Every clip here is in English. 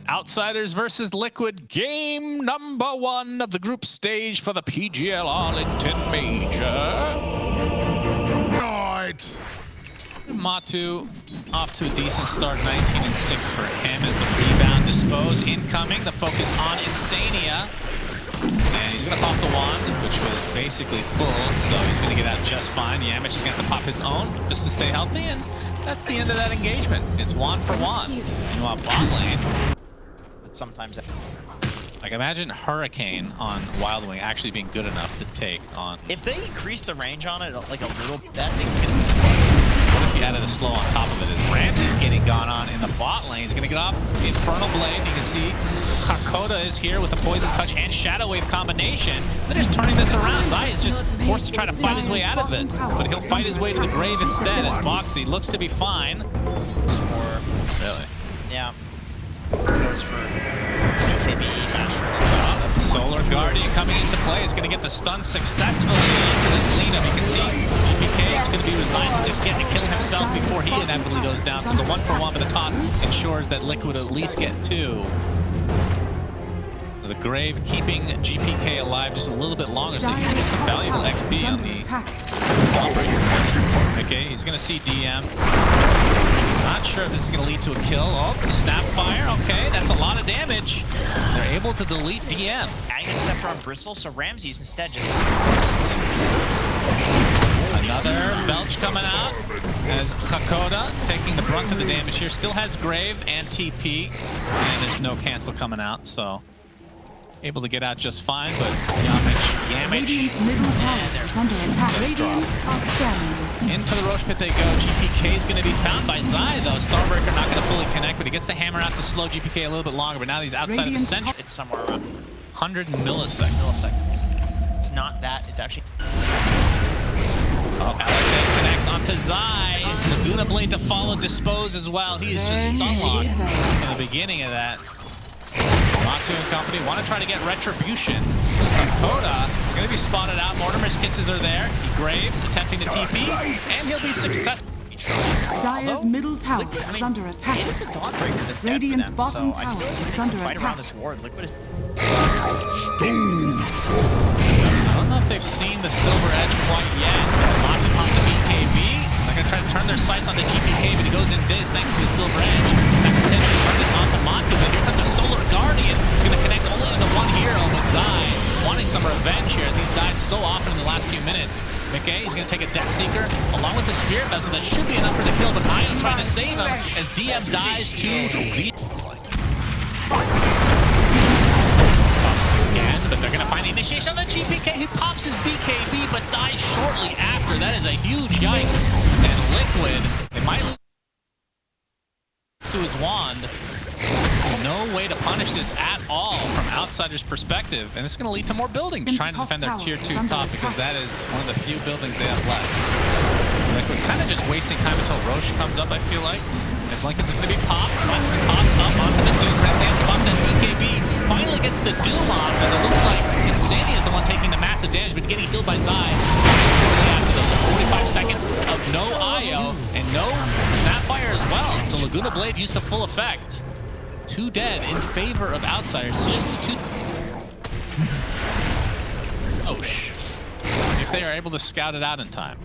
Outsiders versus Liquid, game number 1 of the group stage for the PGL Arlington Major. Right. Matu off to a decent start, 19-6 for him as the rebound disposed. Incoming, the focus on Insania. And he's going to pop the wand, which was basically full, so he's going to get out just fine. Yamich is going to have to pop his own just to stay healthy, and that's the end of that engagement. It's wand for wand. Meanwhile, bot lane. Sometimes, like, imagine Hurricane on Wild Wing actually being good enough to take on. If they increase the range on it like a little, that thing's gonna be. What if you added a slow on top of it? As Ramsey's getting gone on in the bot lane, he's gonna get off the Infernal Blade. You can see Hakoda is here with a Poison Touch and Shadow Wave combination. They're just turning this around. Zai is just forced to try to fight his way out of it, but he'll fight his way to the grave instead. As Boxy looks to be fine. Or really, yeah. Goes for BKB, Solar Guardian coming into play. It's going to get the stun successfully into this Lena. You can see BK is going to be resigned to just getting to kill himself before he inevitably goes down. So it's a 1-for-1, but the toss ensures that Liquid at least get 2. The Grave keeping GPK alive just a little bit longer so he can get some valuable XP on the Bomber. Okay, he's going to see DM. Not sure if this is going to lead to a kill. Oh, the snap fire. Okay, that's a lot of damage. They're able to delete DM. Adding a Scepter on Bristle, so Ramses instead just swings the Another Belch coming out as Hakoda taking the brunt of the damage here. Still has Grave and TP, and there's no cancel coming out, so able to get out just fine, but Yamich. Radiant's middle tower is under attack. Radiant are scanning. Into the Roche pit they go. GPK is going to be found by Zai, though. Starbreaker not going to fully connect, but he gets the hammer out to slow GPK a little bit longer, but now he's outside of the century. It's somewhere around 100 milliseconds. It's not that, it's actually... Oh, LSA connects onto Zai. Laguna Blade to follow, dispose as well. He is just stun locked in the beginning of that. Matu and company want to try to get retribution. Hakoda going to be spotted out. Mortimer's kisses are there. He Graves attempting to TP, and he'll be successful. Dyer's middle tower is under attack. It is a Dawnbreaker that's Radiant's them, bottom so tower like is under fight attack. around this ward. Liquid is... I don't know if they've seen the Silver Edge quite yet. Matu on the BKB. They're going to try to turn their sights on the GPK, but he goes in Diz thanks to the Silver Edge. That could potentially turn this onto Matu, but here comes a Solar Guardian. He's going to connect only to the one hero with Zai, wanting some revenge here as he's died so often in the last few minutes. McKay is going to take a Death Seeker along with the Spirit Vessel. That should be enough for the kill, but Io trying to save him as DM dies to the... Again, but they're going to find the initiation on the GPK. He pops his BKB, but dies shortly after. That is a huge yikes. And Liquid, they might lose to his wand. No way to punish this at all from Outsiders' perspective. And it's going to lead to more buildings trying to defend their tier 2 top, because that is one of the few buildings they have left. Liquid kind of just wasting time until Roche comes up, I feel like. As Lincoln's going to be popped, tossed up onto the Doom. Ramsey bumped, and BKB finally gets the Doom on, as it looks like Insania is the one taking the massive damage, but getting healed by Zai. After those 45 seconds of no IO and no Snapfire as well. So Laguna Blade used the full effect. 2 dead in favor of Outsiders. Just the 2. Osh. If they are able to scout it out in time.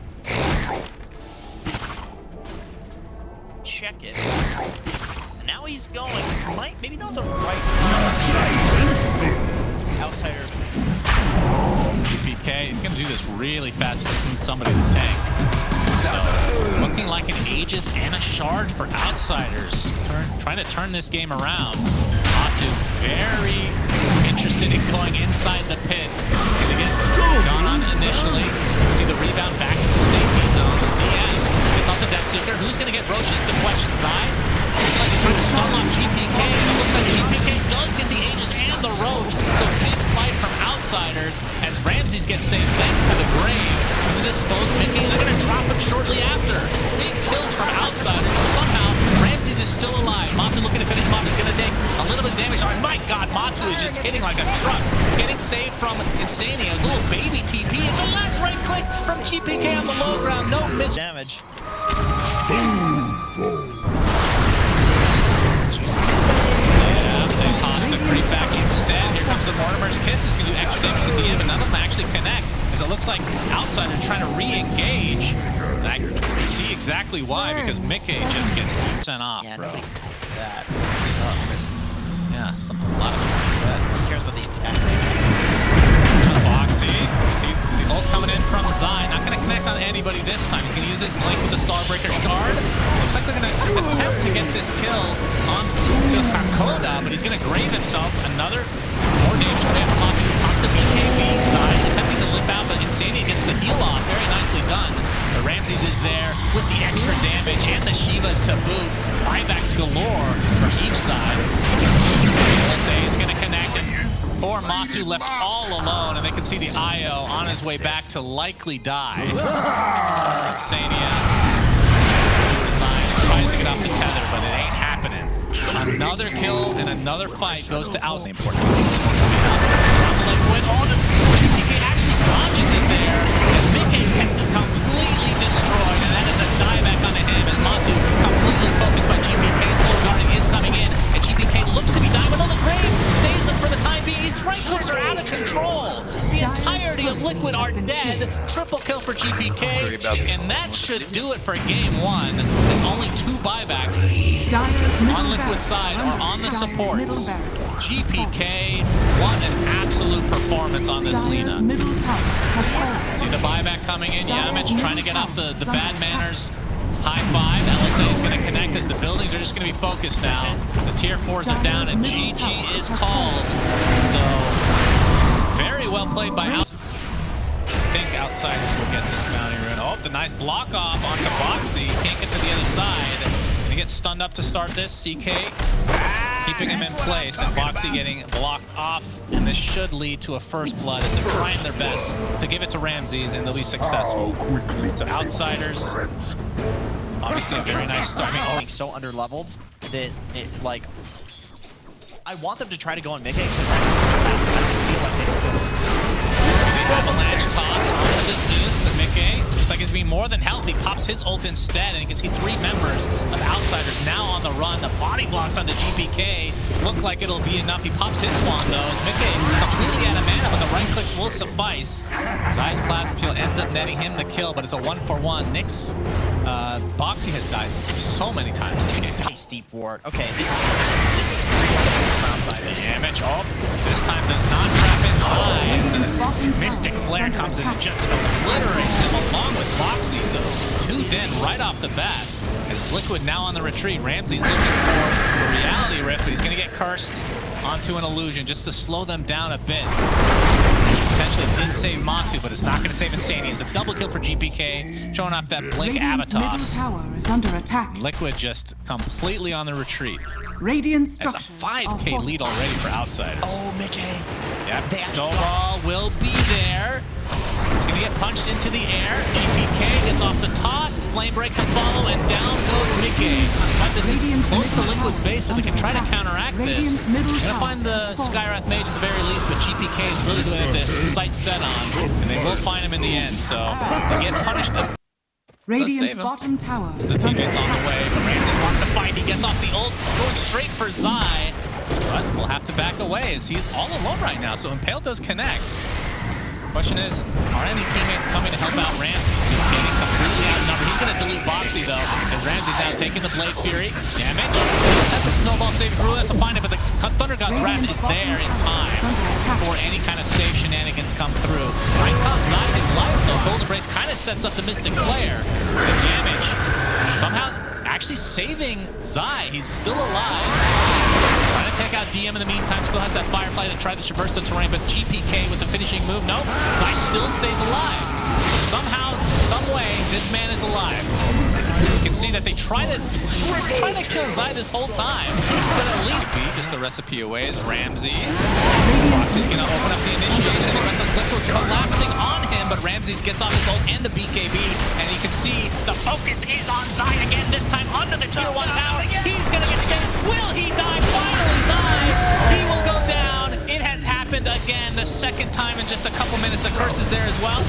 Check it. And now he's going. Maybe not the right time. Outsider. GPK, he's going to do this really fast. He just needs somebody to tank. So, looking like an Aegis and a Shard for Outsiders. Trying to turn this game around. Matu very interested in going inside the pit. Going to get gone on initially. You see the rebound back into safety zone as DM gets off the Death Seeker. Who's going to get Roche is the question. Zai? Looks like he's trying to stun on GPK. It looks like GPK does get the Aegis and the Roche. So big fight from Outsiders as Ramses gets saved thanks to the Grave. And the disposed Mickey, they're going to drop him shortly after. Big kills from Outsiders. Somehow, Ramses is still alive. Matu looking to finish him off. He's going to take a little bit of damage. Oh my god, Matu is just hitting like a truck. Getting saved from Insania. A little baby TP. And the last right click from GPK on the low ground. No miss Damage. Yeah. damage at the end, but none of them actually connect, as it looks like Outsiders trying to re-engage. And I can see exactly why, because Mickey just gets sent off, Yeah, bro. nobody that stuff. Yeah, a lot of them. Who cares about the attack? Boxy, we see the ult coming in from Zai. Not going to connect on anybody this time. He's going to use his blink with the Starbreaker Shard. Looks like they're going to attempt to get this kill on to Kakoda, but he's going to grave himself. Another more damage coming in from Matu. Pops the BKB. Zai attempting to limp out, but Insania gets the heal off. Very nicely done. The Ramses is there with the extra damage and the Shivas to boot. Buybacks galore from each side. LSA is going to connect it. Poor Matu left all alone, and they can see the IO on his way back to likely die. Insania tries to get off the tether, but it ain't happening. Another kill and another fight goes to Outsiders. Important. GPK actually dodges it there, and Mickey gets it completely destroyed, and that is a dieback onto him as Matu completely focused by GPK. Slow guarding is coming in, and GPK looks to be dying, but on the grave saves him for the time being. These right clicks are out of control. The entirety of Liquid are dead. Triple kill for GPK, and that should do it for game one. There's only 2 buybacks on Liquid side or on the supports. GPK, what an absolute performance on this Lina. See the buyback coming in. Yamich trying to get off the bad manners. High five. LSA is going to connect as the buildings are just going to be focused now. The tier 4s are down and GG is called. So very well played by Outsiders. I think Outsiders will get this bounty run. Oh, the nice block off onto Boxy. Can't get to the other side. And he gets stunned up to start this. CK keeping him in place, and Boxy getting blocked off, and this should lead to a first blood as they're trying their best to give it to Ramses, and they'll be successful. So Outsiders, obviously a very nice start. I mean, so underleveled that it, like, I want them to try to go on Mickey. Avalanche toss onto the Zeus, but Mickey looks like he's being more than healthy. Pops his ult instead, and you can see 3 members of Outsiders now on the run. The body blocks onto GPK look like it'll be enough. He pops his one though. Mickey completely out of mana, but the right clicks will suffice. Zai's plasma field ends up netting him the kill, but it's a 1-for-1. Nyx, Boxy has died so many times this game. Steep ward. Okay, this is great for Outsiders. Damage. Oh, this time does not trap inside. The Mystic Flare comes in and just obliterates him along with Boxy. So 2 dead right off the bat. As Liquid now on the retreat. Ramsey's looking for the reality rift, but he's going to get cursed onto an illusion just to slow them down a bit. Potentially did save Matu, but it's not going to save Insania. It's a double kill for GPK, showing off that blink Avatos. Tower is under attack. Liquid just completely on the retreat. Radiant That's a structures 5K lead already for Outsiders. Oh, Mickey. Yep, Snowball will be there. It's going to get punched into the air. GPK gets off the toss. Flame break to follow, and down goes Mickey. But this is close to Liquid's base, so they can try to counteract this. They're going to find the Skywrath Mage at the very least, but GPK is really going to have the sight set on, and they will find him in the end. So they get punished. Radiant's bottom tower So the teammate's on the way, but Ramses wants to fight. He gets off the ult, going straight for Zai. But we'll have to back away as he's all alone right now, so Impale does connect. Question is, are any teammates coming to help out Ramses? He's getting completely outnumbered. He's going to delete Boxy, though, as Ramses now taking the Blade Fury. Damage. That's the Snowball saving Rule. That's to find it, but the Thunder God's Wrath is there in time before any kind of safe shenanigans come through. Right comes Zai his life, though. Golden Brace kind of sets up the Mystic Flare. The damage somehow actually saving Zai. He's still alive. Trying to take out DM in the meantime, still has that Firefly to try to traverse the terrain, but GPK with the finishing move, nope. Zai still stays alive. Somehow, some way, this man is alive. You can see that they trying to kill Zai this whole time. But at least just the recipe away is Ramses. Boxy's gonna open up the initiation. The rest of Liquid collapsing on him, but Ramses gets off his ult and the BKB, and you can see the focus is on Zai again, this time under the tier 1 tower. He's gonna get saved. Will he die? Finally, Zai! He will go down. It has happened again, the second time in just a couple minutes. The curse is there as well.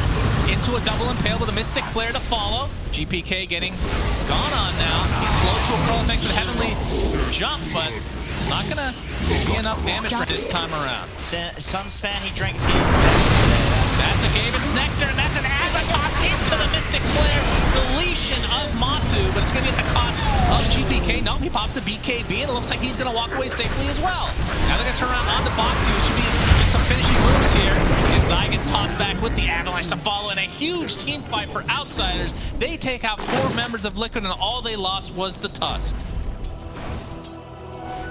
Into a double impale with a Mystic Flare to follow. GPK getting gone on now. He's slow to a crawl thanks to the heavenly jump, but It's not gonna be enough damage for this time around. Suns fan, he drank his game. That's a Gaben's Nectar, and that's an Avatar into the Mystic Flare. Deletion of Matu, but it's going to be at the cost of GPK. No, he popped the BKB, and it looks like he's going to walk away safely as well. Now they're going to turn around on the Boxy, which should be just some finishing moves here. And Zai gets tossed back with the Avalanche to follow in a huge team fight for Outsiders. They take out 4 members of Liquid, and all they lost was the Tusk.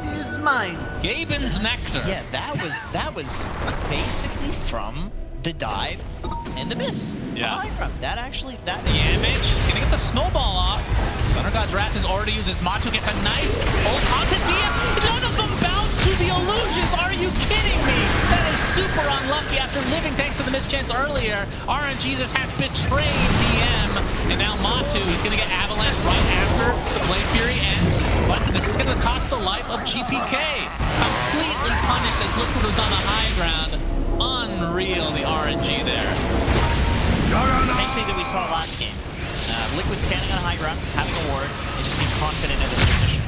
Is mine. Gaben's Nectar. Yeah, that was basically from the dive and the miss. Yeah. That actually, that Damage. He's gonna get the snowball off. Thunder God's Wrath is already used as Matu gets a nice hold onto DM. None of them bounce to the illusions. Are you kidding me? That is super unlucky after living thanks to the mischance earlier. RNGesus has betrayed DM. And now Matu, he's gonna get Avalanche right after the Blade Fury ends. But this is gonna cost the life of GPK. Completely punished as Liquid was on the high ground. Unreal, the RNG there. same thing that we saw last game. Liquid standing on high ground, having a ward, and just being confident in his position.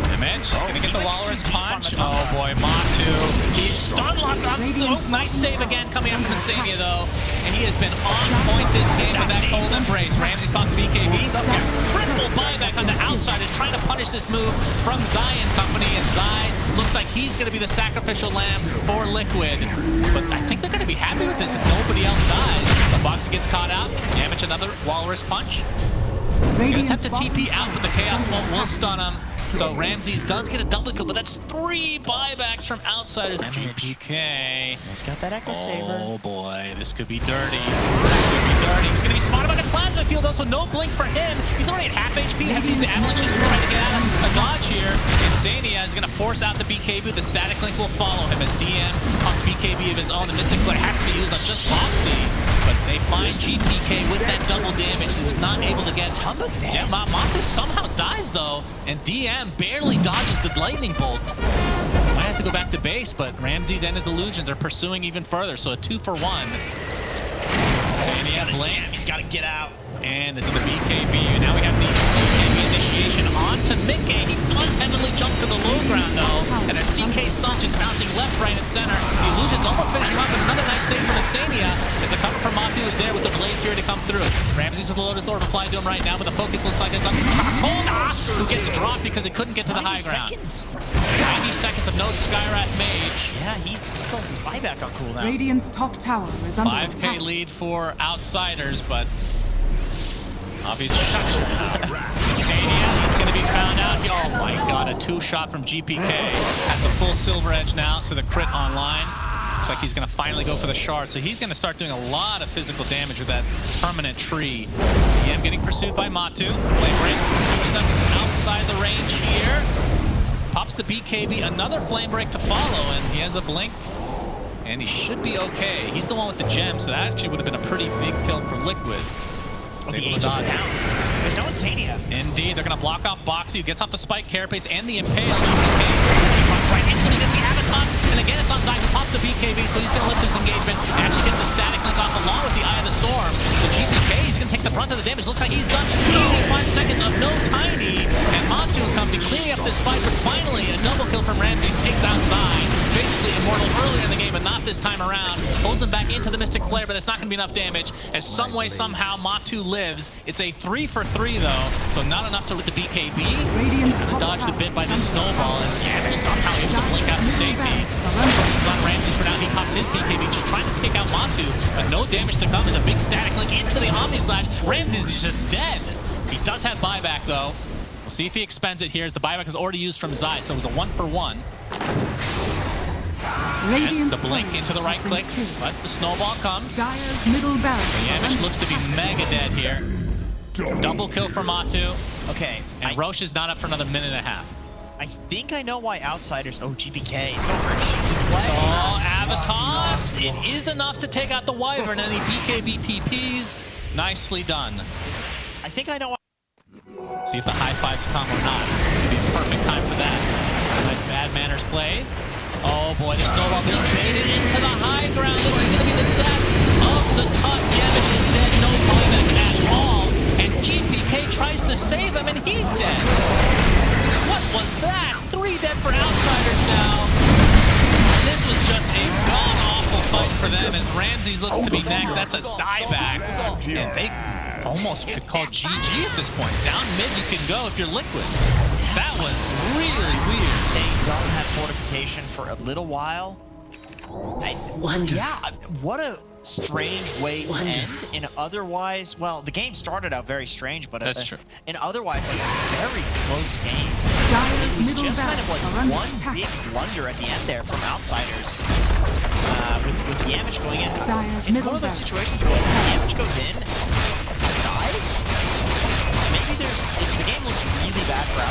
Damage. Gonna get the Walrus punch. Oh boy, Matu. He's stun locked on. So nice save again coming up from Insania though. And he has been on point this game with that cold embrace. Ramsey's popped the BKB. Triple buyback on the Outsiders trying to punish this move from Zion Company. And Zai looks like he's gonna be the sacrificial lamb for Liquid. But I think they're gonna be happy with this if nobody else dies. The Boxer gets caught out. Damage another Walrus punch. Gonna attempt to TP out, but the Chaos Bolt will stun him. So Ramses does get a double kill, but that's 3 buybacks from Outsiders. GPK. He's got that Echo Saber. Oh boy, this could be dirty. This could be dirty. He's gonna be smart about the plasma field though, so no blink for him. He's already at half HP, has to use the Avalanche to try to get out of a dodge here. Insania is gonna force out the BKB. The static link will follow him as DM on BKB of his own. The Mystic Flare has to be used on just Boxy. But they find GPK with that double damage. He was not able to get Tumba's damage. Yeah, Montes somehow dies though, and DM barely dodges the lightning bolt. Might have to go back to base, but Ramses and his illusions are pursuing even further, so a 2-for-1. Insania blink. He's got to get out. And it's the BKB. Now we have the BKB initiation onto Mickey. He does heavily jump to the low ground though. And a CK Sun just bouncing left, right, and center. The illusion's almost finishing up, and another nice save from Insania. As a cover from Matu is there with the Blade Fury to come through. Ramses with the Lotus Orb applied to him right now, but the focus looks like it's on Kona, who gets dropped because it couldn't get to the high ground. 90 seconds of no Skyrat Mage. Yeah, he still has his buyback on cooldown. Radiant's top tower is under 5K attack. lead for Outsiders, but obviously, Insania is going to be found out. Oh my god, a 2-shot from GPK. Has the full Silver Edge now, so the crit online. Looks like he's going to finally go for the shard, so he's going to start doing a lot of physical damage with that permanent tree. DM getting pursued by Matu. Flame Break keeps him outside the range here. Pops the BKB, another Flame Break to follow, and he has a blink. And he should be okay. He's the one with the gem, so that actually would have been a pretty big kill for Liquid. The Aegis is down. There's no Insania. Indeed, they're going to block off Boxy, who gets off the Spike Carapace and the Impale. He runs right into it, he gets the Avatar, and again it's on Zai, who pops the BKB, so he's going to lift this engagement. Actually gets a static link off along with the Eye of the Storm. So GPK, he's going to take the brunt of the damage. Looks like he's done 85 seconds of no Tiny, and Matsu and company cleaning up this fight, but finally a double kill from Ramses takes out Zai. Basically immortal earlier in the game, but not this time around. Holds him back into the Mystic Flare, but it's not going to be enough damage. As some way, somehow, Matu lives. It's a 3-for-3 though, so not enough to with the BKB. Dodged a bit by the snowball as they're somehow able to blink out to safety. On Ramses for now, he pops his BKB, just trying to take out Matu, but no damage to come. There's a big static link into the Omni Slash. Ramses is just dead. He does have buyback though. We'll see if he expends it here, as the buyback is already used from Zai, so it was a 1-for-1. The blink into the right clicks, but the snowball comes. Dire's middle barracks. Yamish looks to be mega dead here. Double kill for Matu. Okay. And Roche is not up for another minute and a half. I think I know why Outsiders. Oh, GPK. He's going for a cheeky play. Oh, Avatos. It is enough to take out the Wyvern, and any BKB TPs. Nicely done. I think I know why. See if the high fives come or not. This would be a perfect time for that. Nice Bad Manners plays. Oh boy, the snowball being baited into the high ground. This is going to be the death of the Tusk. Yamish is dead, no buyback at all. And GPK tries to save him, and he's dead. What was that? 3 dead for Outsiders now. This was just a god-awful fight for them as Ramses looks to be next. That's a dieback. And they almost could call GG at this point. Down mid you can go if you're Liquid. That was really weird. They don't have fortification for a little while. Yeah, what a strange way to end in otherwise, well, the game started out very strange, but that's true. In otherwise like a very close game. Dyer's It was middle just kind of barracks like are under one attack. big blunder at the end there from Outsiders. With Yamich going in. Dyer's It's middle one of those barracks. situations where like, Yamich goes in, dies. Maybe the game looks really bad for Outsiders.